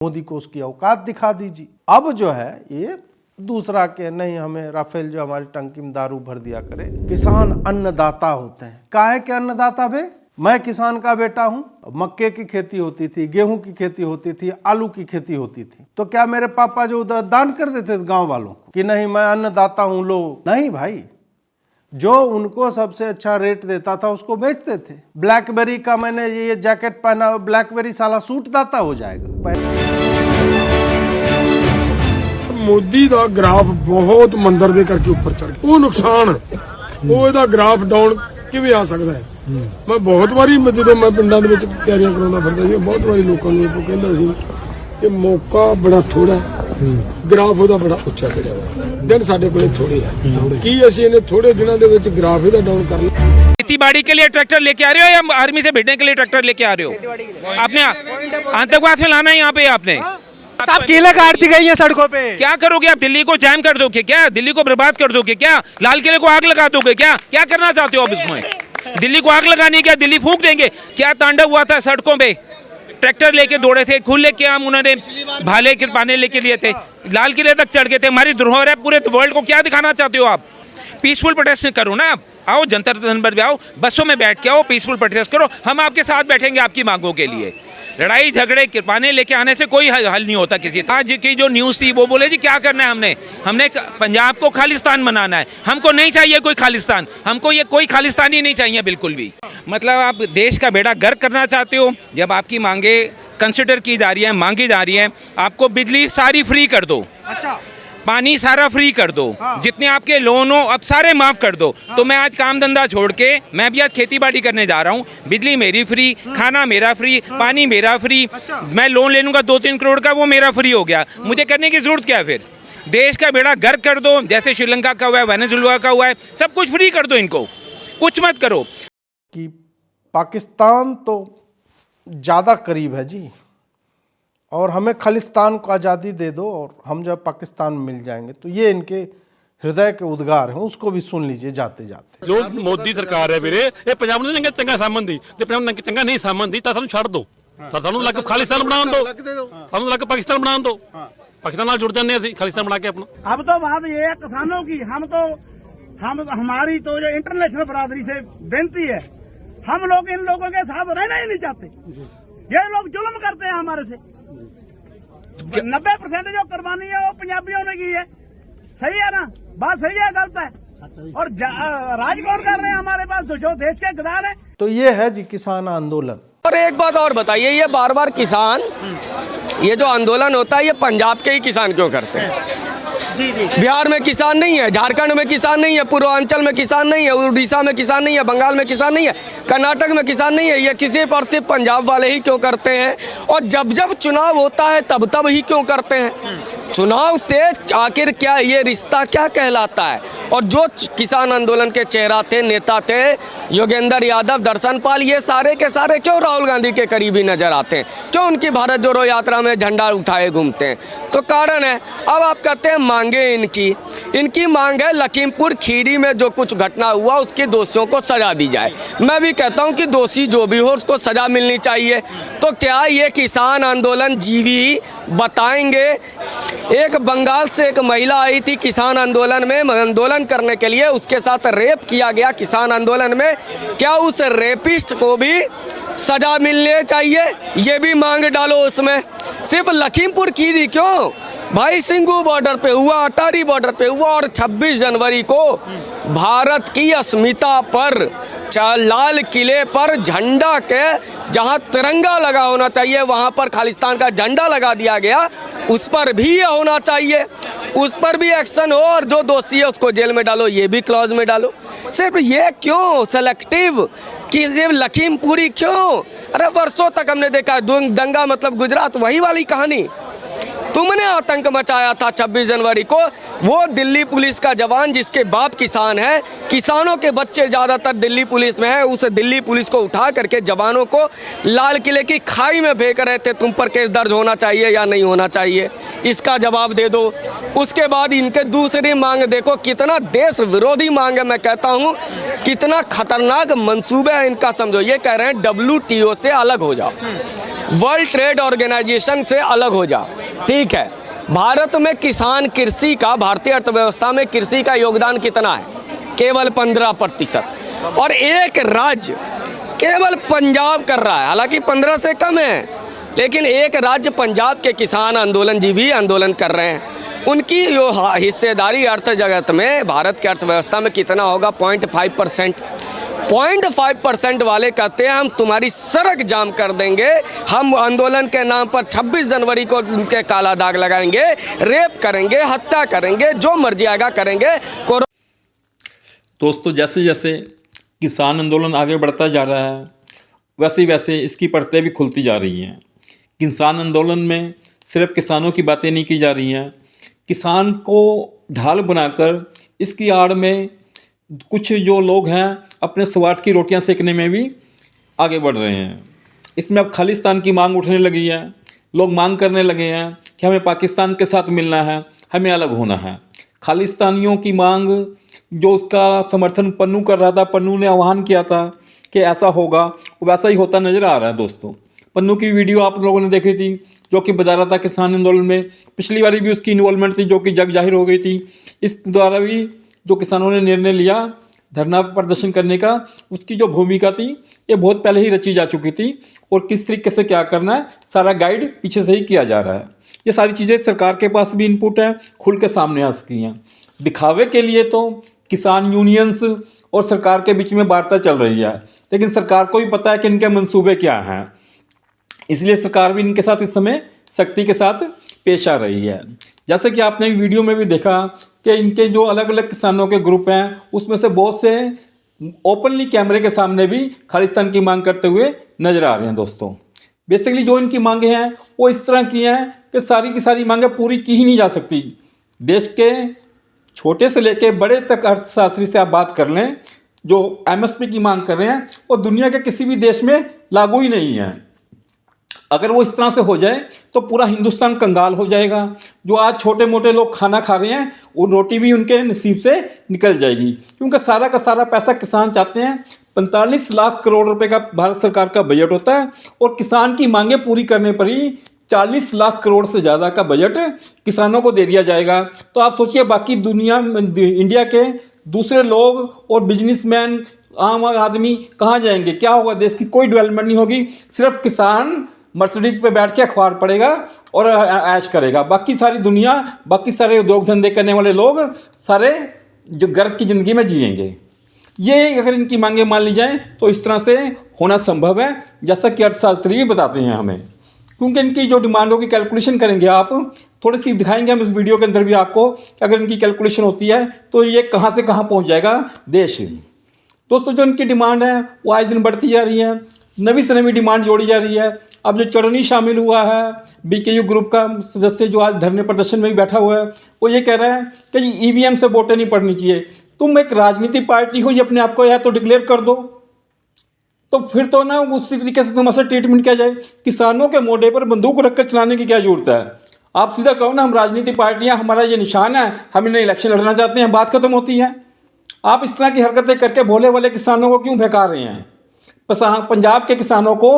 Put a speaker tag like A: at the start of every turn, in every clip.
A: मोदी को उसकी औकात दिखा दीजिए। अब जो है ये दूसरा के नहीं, हमें राफेल जो हमारी टंकी में दारू भर दिया करे। किसान अन्नदाता होते हैं। काहे के अन्नदाता बे? मैं किसान का बेटा हूं। मक्के की खेती होती थी, गेहूं की खेती होती थी, आलू की खेती होती थी, तो क्या मेरे पापा जो उधर दान कर देते थे गांव वालों को कि नहीं मैं अन्नदाता हूं लो? नहीं भाई, जो उनको सबसे अच्छा रेट देता था उसको बेचते थे। ब्लैकबेरी का मैंने ये जैकेट पहना, ब्लैकबेरी साला सूट दाता हो जाएगा।
B: मोदी ਦਾ ਗ੍ਰਾਫ ਬਹੁਤ ਮੰਦਰ ਦੇ ਕਰਕੇ ਉੱਪਰ ਚੜ ਗਿਆ। ਉਹ ਨੁਕਸਾਨ ਉਹ ਇਹਦਾ ਗ੍ਰਾਫ ਡਾਊਨ ਕਿਵੇਂ ਆ ਸਕਦਾ ਹੈ? ਮੈਂ ਬਹੁਤ ਵਾਰੀ ਜਦੋਂ ਮੈਂ ਪਿੰਡਾਂ ਦੇ ਵਿੱਚ ਤਿਆਰੀਆਂ ਕਰਾਉਂਦਾ ਫਿਰਦਾ ਸੀ, ਬਹੁਤ ਵਾਰੀ ਲੋਕਾਂ ਨੂੰ ਇਹ ਕਹਿੰਦਾ ਸੀ ਕਿ ਮੌਕਾ ਬੜਾ ਥੋੜਾ, ਗ੍ਰਾਫ ਉਹਦਾ ਬੜਾ ਉੱਚਾ ਚੜਿਆ ਹੋਇਆ, ਦਿਨ ਸਾਡੇ ਕੋਲੇ थोड़े ਆ। ਕੀ ਅਸੀਂ ਇਹਨੇ ਥੋੜੇ ਦਿਨਾਂ ਦੇ ਵਿੱਚ ਗ੍ਰਾਫ ਇਹਦਾ ਡਾਊਨ ਕਰ ਲਿਆ?
C: खेतीबाड़ी के लिए ट्रैक्टर लेके आ रहे हो या आर्मी से भिड़ने के लिए ट्रैक्टर लेके आ रहे हो? आपने आतंकवाद फैलाना है यहाँ पे आपने।
D: साहब कीले काट दी गई है सड़कों पे।
C: क्या करोगे आप? दिल्ली को जैम कर दोगे क्या? दिल्ली को बर्बाद कर दोगे क्या? लाल किले को आग लगा दोगे क्या? क्या करना चाहते हो आप इसमें? दिल्ली को आग लगानी क्या? दिल्ली फूंक देंगे क्या? तांडव हुआ था सड़कों पे, ट्रैक्टर लेके दौड़े थे, खुद लेके हम उन्होंने भाले कृपाने लेके लिए थे, लाल किले तक चढ़ गए थे। हमारी धरोहर है, पूरे वर्ल्ड को क्या दिखाना चाहते हो आप? पीसफुल प्रोटेस्ट करो ना, आओ जंतर पर भी आओ, बसों में बैठ के आओ, पीसफुल प्रोटेस्ट करो, हम आपके साथ बैठेंगे आपकी मांगों के लिए। लड़ाई झगड़े कृपाने लेके आने से कोई हल नहीं होता किसी। आज की जो न्यूज़ थी वो बोले जी क्या करना है, हमने पंजाब को खालिस्तान बनाना है। हमको नहीं चाहिए कोई खालिस्तान, हमको ये कोई खालिस्तानी नहीं चाहिए बिल्कुल भी। मतलब आप देश का बेड़ा गर्क करना चाहते हो। जब आपकी मांगे कंसिडर की जा रही है, मांगी जा रही है, आपको बिजली सारी फ्री कर दो, अच्छा पानी सारा फ्री कर दो, हाँ। जितने आपके लोन हो अब सारे माफ कर दो, हाँ। तो मैं आज काम धंधा छोड़ के मैं भी आज खेती बाड़ी करने जा रहा हूँ। बिजली मेरी फ्री, खाना मेरा फ्री, पानी मेरा फ्री, अच्छा। मैं लोन ले लूँगा 2-3 करोड़ का, वो मेरा फ्री हो गया, मुझे करने की जरूरत क्या है फिर? देश का बेड़ा गर्क कर दो, जैसे श्रीलंका का हुआ है, वेनेजुएला का हुआ है, सब कुछ फ्री कर दो, इनको कुछ मत करो।
A: कि पाकिस्तान तो ज़्यादा करीब है जी, और हमें खालिस्तान को आज़ादी दे दो और हम जब पाकिस्तान में मिल जाएंगे। तो ये इनके हृदय के उद्गार हैं, उसको भी सुन लीजिए जाते जाते।
E: जो मोदी सरकार है ਵੀਰੇ, ਇਹ ਪੰਜਾਬ ਨੂੰ ਚੰਗਾ ਸਾਂਭਣ ਦੀ, ਤੇ ਪੰਜਾਬ ਨੂੰ ਚੰਗਾ ਨਹੀਂ ਸਾਂਭਣ ਦੀ ਤਾਂ ਸਾਨੂੰ ਛੱਡ ਦਿਓ, ਤਾਂ ਸਾਨੂੰ ਲੱਗ ਖਾਲਿਸਤਾਨ ਬਣਾਉਣ ਦਿਓ, ਸਾਨੂੰ ਲੱਗ ਪਾਕਿस्तान ਬਣਾਉਣ ਦਿਓ, पाकिस्तान ਨਾਲ जुड़ जाते हैं ਅਸੀਂ खालिस्तान बना के अपना।
F: अब तो बात ये है किसानों की, हम हमारी तो जो इंटरनेशनल बरादरी से बेनती है, हम लोग इन लोगों के साथ रहना ही नहीं चाहते। ये लोग जुल्म करते हैं हमारे से। 90% जो कुर्बानी है वो पंजाबियों ने की है। सही है ना? बात सही है गलत है? और राज कौन कर रहे हैं हमारे पास? जो देश के गद्दार है।
A: तो ये है जी किसान आंदोलन।
D: और एक बात और बताइए, ये बार बार किसान, ये जो आंदोलन होता है ये पंजाब के ही किसान क्यों करते हैं? जी जी। बिहार में किसान नहीं है, झारखंड में किसान नहीं है, पूर्वांचल में किसान नहीं है, उड़ीसा में किसान नहीं है, बंगाल में किसान नहीं है, कर्नाटक में किसान नहीं है। ये किसी पर सिर्फ पंजाब वाले ही क्यों करते हैं? और जब जब चुनाव होता है तब तब ही क्यों करते हैं? चुनाव से आखिर क्या ये रिश्ता क्या कहलाता है? और जो किसान आंदोलन के चेहरा थे, नेता थे, योगेंद्र यादव, दर्शन पाल, ये सारे के सारे क्यों राहुल गांधी के करीबी नजर आते हैं? क्यों उनकी भारत जोड़ो यात्रा में झंडा उठाए घूमते हैं? तो कारण है, अब आप कहते हैं मांगे इनकी मांग है लखीमपुर खीरी में जो कुछ घटना हुआ उसके दोषियों को सजा दी जाए। मैं भी कहता हूं कि दोषी जो भी हो उसको सजा मिलनी चाहिए। तो क्या ये किसान आंदोलन जीवी बताएंगे? एक बंगाल से एक महिला आई थी किसान आंदोलन में, आंदोलन करने के लिए, उसके साथ रेप किया गया किसान आंदोलन में। क्या उस रेपिस्ट को भी सजा मिलनी चाहिए? ये भी मांग डालो उसमें। सिर्फ लखीमपुर खीरी क्यों भाई, सिंगू बॉर्डर पे हुआ, अटारी बॉर्डर पे हुआ, और 26 जनवरी को भारत की अस्मिता पर, लाल किले पर झंडा के जहां तिरंगा लगा होना चाहिए वहां पर खालिस्तान का झंडा लगा दिया गया। उस पर भी ये होना चाहिए, उस पर भी एक्शन हो, और जो दोषी है उसको जेल में डालो, ये भी क्लॉज में डालो। सिर्फ ये क्यों सेलेक्टिव कि सिर्फ लखीमपुरी क्यों? अरे वर्षों तक हमने देखा दंगा मतलब गुजरात, वही वाली कहानी। तुमने आतंक मचाया था 26 जनवरी को। वो दिल्ली पुलिस का जवान जिसके बाप किसान है, किसानों के बच्चे ज़्यादातर दिल्ली पुलिस में है, उस दिल्ली पुलिस को उठा करके जवानों को लाल किले की खाई में फेंक रहे थे। तुम पर केस दर्ज होना चाहिए या नहीं होना चाहिए, इसका जवाब दे दो। उसके बाद इनके दूसरी मांग देखो, कितना देश विरोधी मांग है। मैं कहता हूँ कितना खतरनाक मंसूबा है इनका, समझो। ये कह रहे हैं WTO से अलग हो जाओ। वर्ल्ड ट्रेड ऑर्गेनाइजेशन से अलग हो जा। ठीक है, भारत में किसान कृषि का, भारतीय अर्थव्यवस्था में कृषि का योगदान कितना है? केवल 15%। और एक राज्य केवल पंजाब कर रहा है, हालांकि 15 से कम है, लेकिन एक राज्य पंजाब के किसान आंदोलन जीवी आंदोलन कर रहे हैं। उनकी जो हिस्सेदारी अर्थ जगत में, भारत की अर्थव्यवस्था में कितना होगा? 0.5%। 0.5% वाले कहते हैं हम तुम्हारी सड़क जाम कर देंगे, हम आंदोलन के नाम पर 26 जनवरी को उनके काला दाग लगाएंगे, रेप करेंगे, हत्या करेंगे, जो मर्जी आएगा करेंगे।
G: दोस्तों, जैसे जैसे किसान आंदोलन आगे बढ़ता जा रहा है, वैसे वैसे इसकी परतें भी खुलती जा रही हैं। किसान आंदोलन में सिर्फ किसानों की बातें नहीं की जा रही हैं, किसान को ढाल बनाकर इसकी आड़ में कुछ जो लोग हैं अपने स्वार्थ की रोटियां सेकने में भी आगे बढ़ रहे हैं। इसमें अब खालिस्तान की मांग उठने लगी है। लोग मांग करने लगे हैं कि हमें पाकिस्तान के साथ मिलना है, हमें अलग होना है। खालिस्तानियों की मांग, जो उसका समर्थन पन्नू कर रहा था, पन्नू ने आह्वान किया था कि ऐसा होगा, वैसा ही होता नज़र आ रहा है। दोस्तों, पन्नू की वीडियो आप लोगों ने देखी थी, जो कि बता रहा था किसान आंदोलन में। पिछली बारी भी उसकी इन्वॉल्वमेंट थी, जो कि जग जाहिर हो गई थी। इस द्वारा भी जो किसानों ने निर्णय लिया धरना प्रदर्शन करने का, उसकी जो भूमिका थी ये बहुत पहले ही रची जा चुकी थी, और किस तरीके से क्या करना है सारा गाइड पीछे से ही किया जा रहा है। ये सारी चीज़ें सरकार के पास भी इनपुट है, खुल के सामने आ सकी हैं। दिखावे के लिए तो किसान यूनियंस और सरकार के बीच में वार्ता चल रही है, लेकिन सरकार को भी पता है कि इनके मंसूबे क्या हैं, इसलिए सरकार भी इनके साथ इस समय सख्ती के साथ पेश आ रही है। जैसे कि आपने वीडियो में भी देखा कि इनके जो अलग अलग किसानों के ग्रुप हैं, उसमें से बहुत से ओपनली कैमरे के सामने भी खालिस्तान की मांग करते हुए नजर आ रहे हैं। दोस्तों, बेसिकली जो इनकी मांगे हैं वो इस तरह की हैं कि सारी की सारी मांगें पूरी की ही नहीं जा सकती। देश के छोटे से लेके बड़े तक अर्थशास्त्री से आप बात कर लें, जो एमएसपी की मांग कर रहे हैं वो दुनिया के किसी भी देश में लागू ही नहीं है। अगर वो इस तरह से हो जाए तो पूरा हिंदुस्तान कंगाल हो जाएगा। जो आज छोटे मोटे लोग खाना खा रहे हैं, वो रोटी भी उनके नसीब से निकल जाएगी, क्योंकि सारा का सारा पैसा किसान चाहते हैं। 45 लाख करोड़ रुपए का भारत सरकार का बजट होता है, और किसान की मांगें पूरी करने पर ही 40 लाख करोड़ से ज़्यादा का बजट किसानों को दे दिया जाएगा। तो आप सोचिए बाकी दुनिया, इंडिया के दूसरे लोग और बिजनेसमैन, आम आदमी कहाँ जाएंगे? क्या होगा? देश की कोई डेवलपमेंट नहीं होगी। सिर्फ किसान मर्सिडीज पे बैठ के अखबार पढ़ेगा और ऐश करेगा। बाकी सारी दुनिया, बाकी सारे उद्योग धंधे करने वाले लोग सारे जो गर्व की ज़िंदगी में जिएंगे। ये अगर इनकी मांगे मान ली जाए तो इस तरह से होना संभव है, जैसा कि अर्थशास्त्री भी बताते हैं हमें। क्योंकि इनकी जो डिमांडों की कैलकुलेशन करेंगे आप, थोड़ी सी दिखाएंगे हम इस वीडियो के अंदर भी आपको, कि अगर इनकी कैलकुलेशन होती है तो ये कहाँ से कहाँ पहुँच जाएगा देश। दोस्तों, जो इनकी डिमांड है वो आज दिन बढ़ती जा रही है, नवी से नवी डिमांड जोड़ी जा रही है। अब जो चरनी शामिल हुआ है, बीकेयू ग्रुप का सदस्य जो आज धरने प्रदर्शन में भी बैठा हुआ है, वो ये कह रहा है कि ईवीएम से वोटें नहीं पड़नी चाहिए। तुम एक राजनीतिक पार्टी हो, ये अपने आप को या तो डिक्लेयर कर दो, तो फिर तो ना उसी तरीके से तुम्हारा ट्रीटमेंट किया जाए। किसानों के मोढे पर बंदूक रखकर चलाने की क्या जरूरत है? आप सीधा कहो ना, हम राजनीतिक पार्टियां, हमारा ये निशान है, हम इन्हें इलेक्शन लड़ना चाहते हैं, बात खत्म होती है। आप इस तरह की हरकतें करके भोले वाले किसानों को क्यों भड़का रहे हैं? पंजाब के किसानों को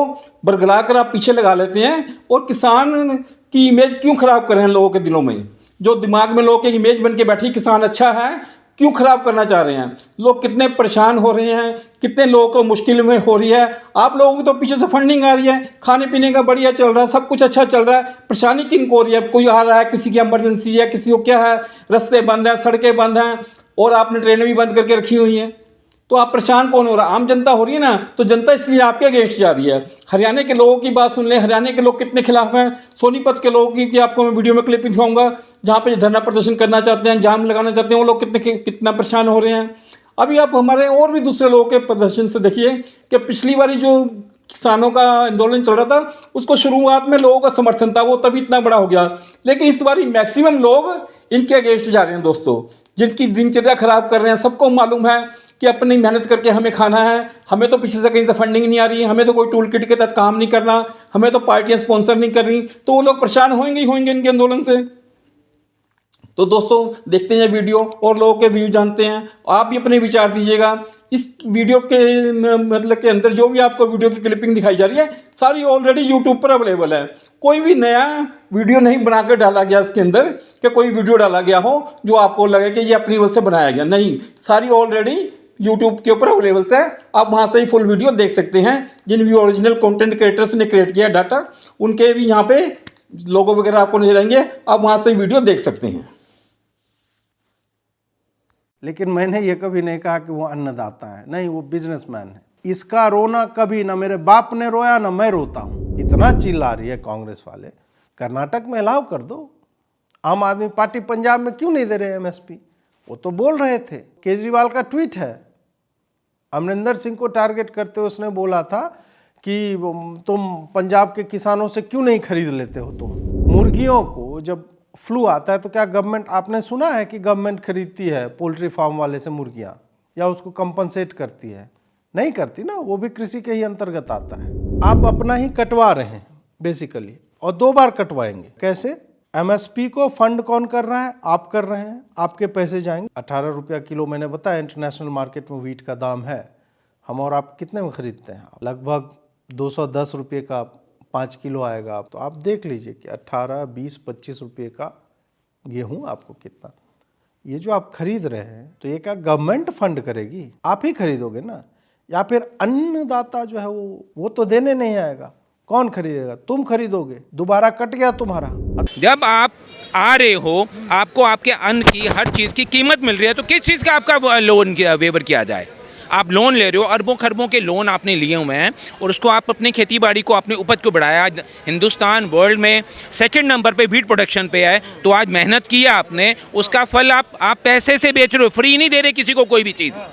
G: बरगला कर आप पीछे लगा लेते हैं, और किसान की इमेज क्यों खराब कर रहे हैं लोगों के दिलों में? जो दिमाग में लोगों की इमेज बन के बैठी किसान अच्छा है, क्यों खराब करना चाह रहे हैं? लोग कितने परेशान हो रहे हैं, कितने लोगों को मुश्किल में हो रही है। आप लोगों की तो पीछे से फंडिंग आ रही है, खाने पीने का बढ़िया चल रहा है, सब कुछ अच्छा चल रहा है, परेशानी किन को हो रही है? कोई आ रहा है, किसी की इमरजेंसी है, किसी को क्या है, रास्ते बंद हैं, सड़कें बंद हैं, और आपने ट्रेनें भी बंद करके रखी हुई हैं। तो आप परेशान कौन हो रहा है? आम जनता हो रही है ना। तो जनता इसलिए आपके अगेंस्ट जा रही है। हरियाणा के लोगों की बात सुन लें, हरियाणा के लोग कितने खिलाफ हैं। सोनीपत के लोगों की आपको मैं वीडियो में क्लिप दिखाऊंगा, जहाँ पे धरना प्रदर्शन करना चाहते हैं, जाम लगाना चाहते हैं, वो लोग कितना परेशान हो रहे हैं। अभी आप हमारे और भी दूसरे लोगों के प्रदर्शन से देखिए कि पिछली बारी जो किसानों का आंदोलन चल रहा था, उसको शुरुआत में लोगों का समर्थन था, वो तभी इतना बड़ा हो गया। लेकिन इस बारी मैक्सिमम लोग इनके अगेंस्ट जा रहे हैं। दोस्तों, जिनकी दिनचर्या खराब कर रहे हैं, सबको मालूम है कि अपनी मेहनत करके हमें खाना है, हमें तो पीछे से कहीं से फंडिंग नहीं आ रही है, हमें तो कोई टूल किट के तहत काम नहीं करना, हमें तो पार्टियां स्पॉन्सर नहीं कर रही, तो वो लोग परेशान होंगे ही होंगे इनके आंदोलन से। तो दोस्तों देखते हैं वीडियो और लोगों के व्यू जानते हैं, आप भी अपने विचार दीजिएगा। इस वीडियो के मतलब के अंदर जो भी आपको वीडियो की क्लिपिंग दिखाई जा रही है सारी ऑलरेडी यूट्यूब पर अवेलेबल है। कोई भी नया वीडियो नहीं बनाकर डाला गया इसके अंदर कि कोई वीडियो डाला गया हो जो आपको लगे कि ये अपनी वजह से बनाया गया, नहीं, सारी ऑलरेडी यूट्यूब के ऊपर अवेलेबल है। आप वहाँ से ही फुल वीडियो देख सकते हैं। जिन भी ओरिजिनल कंटेंट क्रिएटर्स ने क्रिएट किया डाटा उनके भी यहाँ पे लोगो वगैरह आपको नजर आएंगे, आप वहाँ से वीडियो देख सकते हैं।
A: लेकिन मैंने ये कभी नहीं कहा कि वो अन्नदाता है, नहीं, वो बिजनेसमैन है। इसका रोना कभी ना मेरे बाप ने रोया ना मैं रोता हूँ। इतना चिल्ला रही है कांग्रेस वाले, कर्नाटक में अलाउ कर दो। आम आदमी पार्टी पंजाब में क्यों नहीं दे रहे एमएसपी? वो तो बोल रहे थे। केजरीवाल का ट्वीट है, अमरिंदर सिंह को टारगेट करते हुए उसने बोला था कि तुम पंजाब के किसानों से क्यों नहीं खरीद लेते हो तुम। मुर्गियों को जब फ्लू आता है तो क्या गवर्नमेंट, आपने सुना है कि गवर्नमेंट खरीदती है पोल्ट्री फार्म वाले से मुर्गियां या उसको कंपनसेट करती है? नहीं करती ना, वो भी कृषि के ही अंतर्गत आता है। आप अपना ही कटवा रहे हैं बेसिकली, और 2 बार कटवाएंगे। कैसे? एमएसपी को फंड कौन कर रहा है? आप कर रहे हैं, आपके पैसे जाएंगे। 18 रुपया किलो मैंने बताया इंटरनेशनल मार्केट में व्हीट का दाम है। हम और आप कितने में खरीदते हैं? लगभग 210 रुपये का 5 किलो आएगा। आप तो आप देख लीजिए कि 18, 20, 25 रुपये का गेहूं आपको कितना। ये जो आप खरीद रहे हैं तो ये क्या गवर्नमेंट फंड करेगी? आप ही खरीदोगे ना, या फिर अन्नदाता जो है वो तो देने नहीं आएगा। कौन खरीदेगा? तुम खरीदोगे, दोबारा कट गया तुम्हारा।
C: जब आप आ रहे हो, आपको आपके अन्न की हर चीज़ की कीमत मिल रही है, तो किस चीज़ का आपका लोन वेवर किया जाए? आप लोन ले रहे हो, अरबों खरबों के लोन आपने लिए हुए हैं, और उसको आप अपनी खेती बाड़ी को, अपनी उपज को बढ़ाया। आज हिंदुस्तान वर्ल्ड में 2nd नंबर पे व्हीट प्रोडक्शन पे है। तो आज मेहनत की है आपने, उसका फल आप पैसे से बेच रहे हो, फ्री नहीं दे रहे किसी को कोई भी चीज़।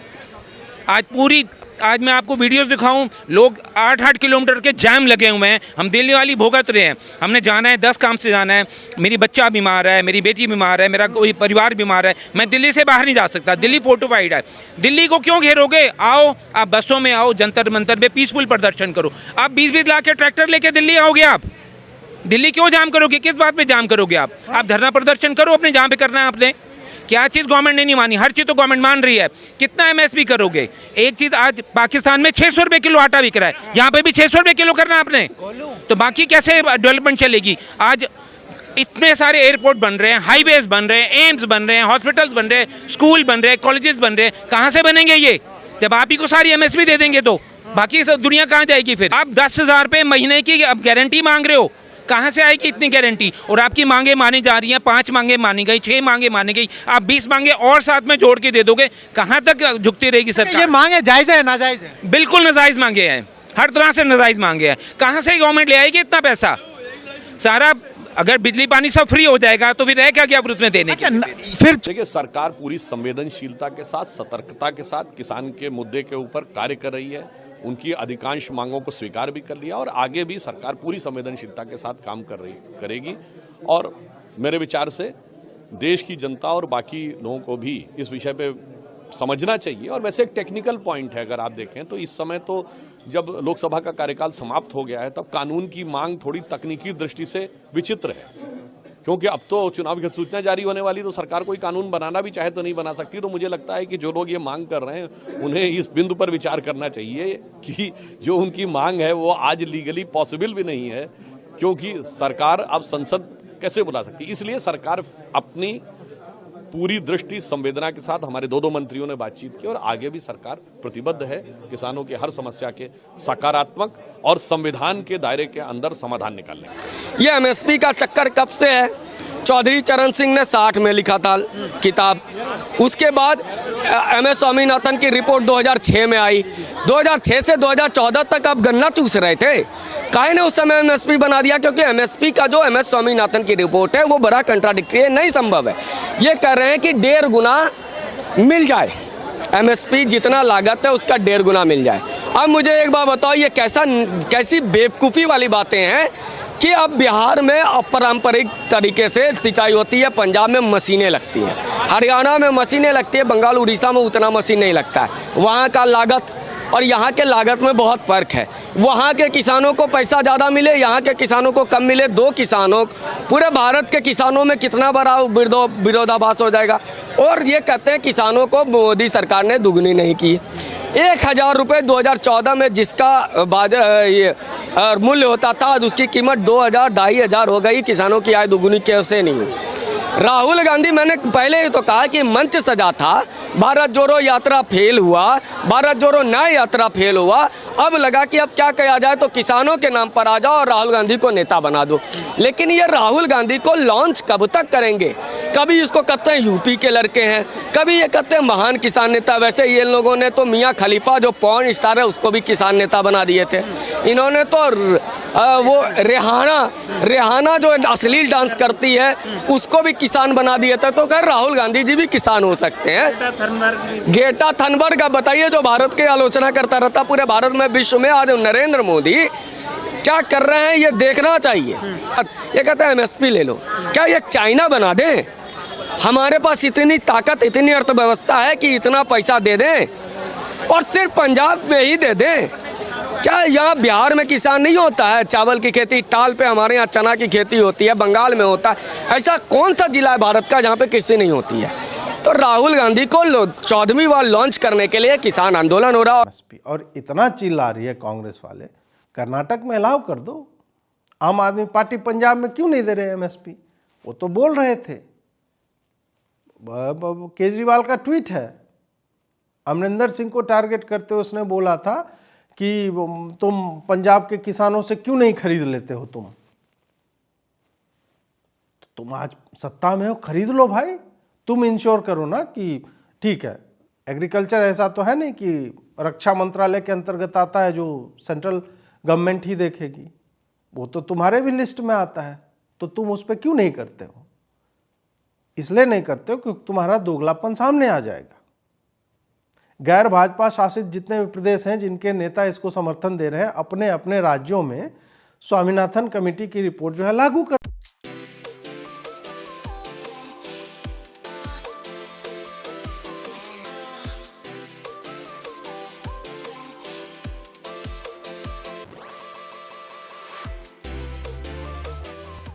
C: आज मैं आपको वीडियोस दिखाऊं, लोग 8-8 किलोमीटर के जाम लगे हुए हैं। हम दिल्ली वाली भुगत रहे हैं, हमने जाना है, 10 काम से जाना है, मेरी बच्चा बीमार है, मेरी बेटी बीमार है, मेरा कोई परिवार बीमार है, मैं दिल्ली से बाहर नहीं जा सकता। दिल्ली फोर्टिफाइड है। दिल्ली को क्यों घेरोगे? आओ, आप बसों में आओ, जंतर मंतर पे पीसफुल प्रदर्शन करो। आप 20-20 लाख के ट्रैक्टर लेके दिल्ली आओगे, आप दिल्ली क्यों जाम करोगे? किस बात पे जाम करोगे? आप धरना प्रदर्शन करो अपने, जहाँ पे करना है आपने। क्या चीज़ गवर्नमेंट ने नहीं मानी? हर चीज़ तो गवर्नमेंट मान रही है। कितना एमएसपी करोगे? एक चीज़, आज पाकिस्तान में 600 रुपये किलो आटा बिक रहा है, यहाँ पे भी 600 रुपये किलो करना है आपने, तो बाकी कैसे डेवलपमेंट चलेगी? आज इतने सारे एयरपोर्ट बन रहे हैं, हाईवेज बन रहे हैं, एम्स बन रहे हैं, हॉस्पिटल्स बन रहे हैं, स्कूल बन रहे हैं, कॉलेजेस बन रहे हैं। कहाँ से बनेंगे ये? जब आप ही को सारी एमएसपी दे देंगे तो बाकी सब दुनिया कहाँ जाएगी फिर? आप 10,000 रुपये महीने की अब गारंटी मांग रहे हो, कहाँ से आएगी इतनी गारंटी? और आपकी मांगे मानी जा रही हैं, 5 मांगे मानी गई, 6 मांगे मानी गई, आप 20 मांगे और साथ में जोड़ के दे दोगे, कहाँ तक झुकती रहेगी सरकार?
H: ये मांगे जायज़ है नाजायज़ है?
C: बिल्कुल नाजायज़ मांगे हैं, हर तरह से नाजायज़ मांगे हैं। कहाँ से गवर्नमेंट ले आएगी इतना पैसा? सारा अगर बिजली पानी सब फ्री हो जाएगा तो फिर रह क्या उसमें देने की?
H: फिर
I: देखिए, सरकार पूरी संवेदनशीलता के साथ, सतर्कता के साथ किसान के मुद्दे के ऊपर कार्य कर रही है। उनकी अधिकांश मांगों को स्वीकार भी कर लिया और आगे भी सरकार पूरी संवेदनशीलता के साथ काम करेगी। और मेरे विचार से देश की जनता और बाकी लोगों को भी इस विषय पे समझना चाहिए। और वैसे एक टेक्निकल पॉइंट है, अगर आप देखें तो इस समय तो जब लोकसभा का कार्यकाल समाप्त हो गया है तब कानून की मांग थोड़ी तकनीकी दृष्टि से विचित्र है, क्योंकि अब तो चुनाव की अधिसूचना जारी होने वाली, तो सरकार कोई कानून बनाना भी चाहे तो नहीं बना सकती। तो मुझे लगता है कि जो लोग ये मांग कर रहे हैं उन्हें इस बिंदु पर विचार करना चाहिए कि जो उनकी मांग है वो आज लीगली पॉसिबल भी नहीं है, क्योंकि सरकार अब संसद कैसे बुला सकती है। इसलिए सरकार अपनी पूरी दृष्टि संवेदना के साथ, हमारे 2 मंत्रियों ने बातचीत की और आगे भी सरकार प्रतिबद्ध है किसानों की हर समस्या के सकारात्मक और संविधान के दायरे के अंदर समाधान निकालने।
D: ये एमएसपी का चक्कर कब से है? चौधरी चरण सिंह ने 60 में लिखा था किताब, उसके बाद MS स्वामीनाथन की रिपोर्ट 2006 में आई, 2006 से 2014 तक आप गन्ना चूस रहे थे। काहे ने उस समय एमएसपी बना दिया? क्योंकि एमएसपी का जो MS स्वामीनाथन की रिपोर्ट है वो बड़ा कंट्राडिक्टरी है, नहीं संभव है। ये कह रहे हैं कि 1.5 गुना मिल जाए, एमएसपी जितना लागत है उसका 1.5 गुना मिल जाए। अब मुझे एक बात बताओ, ये कैसी बेवकूफ़ी वाली बातें हैं कि अब बिहार में अपारंपरिक तरीके से सिंचाई होती है, पंजाब में मशीनें लगती हैं, हरियाणा में मशीनें लगती है, बंगाल उड़ीसा में उतना मशीन नहीं लगता है। वहाँ का लागत और यहाँ के लागत में बहुत फर्क है। वहाँ के किसानों को पैसा ज़्यादा मिले, यहाँ के किसानों को कम मिले। दो किसानों, पूरे भारत के किसानों में कितना बड़ा विरोधाभास हो जाएगा। और ये कहते हैं किसानों को मोदी सरकार ने दुगनी नहीं की। 1000 रुपये 2014 में जिसका मूल्य होता था, आज उसकी कीमत 2000 2500 हो गई। किसानों की आय दुगुनी कैसे नहीं हुई? राहुल गांधी, मैंने पहले ही तो कहा कि मंच सजा था, भारत जोड़ो यात्रा फेल हुआ, भारत जोड़ो न्याय यात्रा फेल हुआ। अब लगा कि अब क्या किया जाए, तो किसानों के नाम पर आ जाओ और राहुल गांधी को नेता बना दो। लेकिन ये राहुल गांधी को लॉन्च कब तक करेंगे? कभी इसको कहते हैं यूपी के लड़के हैं, कभी ये कहते हैं महान किसान नेता। वैसे ये लोगों ने तो मियाँ खलीफा जो पॉर्न स्टार है उसको भी किसान नेता बना दिए थे। इन्होंने तो वो रेहाना जो अश्लील डांस करती है उसको भी किसान बना दिए थे। तो खैर राहुल गांधी जी भी किसान हो सकते हैं। ग्रेटा थनबर्ग का बताइए, जो भारत की आलोचना करता रहता पूरे भारत में, विश्व में। आज नरेंद्र मोदी क्या कर रहे हैं ये देखना चाहिए। ये कहते हैं MSP ले लो, क्या ये चाइना बना दें? हमारे पास इतनी ताकत, इतनी अर्थव्यवस्था है कि इतना पैसा दे दें और सिर्फ पंजाब में ही दे दें। क्या यहाँ बिहार में किसान नहीं होता है? चावल की खेती, टाल पे हमारे यहाँ चना की खेती होती है, बंगाल में होता है। ऐसा कौन सा जिला है भारत का जहाँ पे कृषि नहीं होती है? तो राहुल गांधी को 14वीं बार लॉन्च करने के लिए किसान आंदोलन हो रहा है।
A: और इतना चिल्ला रही है कांग्रेस वाले, कर्नाटक में अलाउ कर दो। आम आदमी पार्टी पंजाब में क्यों नहीं दे रहे MSP? वो तो बोल रहे थे। केजरीवाल का ट्वीट है, अमरिंदर सिंह को टारगेट करते हुए उसने बोला था कि तुम पंजाब के किसानों से क्यों नहीं खरीद लेते हो? तुम आज सत्ता में हो, खरीद लो भाई। तुम इंश्योर करो ना कि ठीक है, एग्रीकल्चर ऐसा तो है नहीं कि रक्षा मंत्रालय के अंतर्गत आता है जो सेंट्रल गवर्नमेंट ही देखेगी, वो तो तुम्हारे भी लिस्ट में आता है। तो तुम उस पर क्यों नहीं करते हो? इसलिए नहीं करते हो क्योंकि तुम्हारा दोगलापन सामने आ जाएगा। गैर भाजपा शासित जितने भी प्रदेश हैं जिनके नेता इसको समर्थन दे रहे हैं, अपने अपने राज्यों में स्वामीनाथन कमेटी की रिपोर्ट जो है लागू कर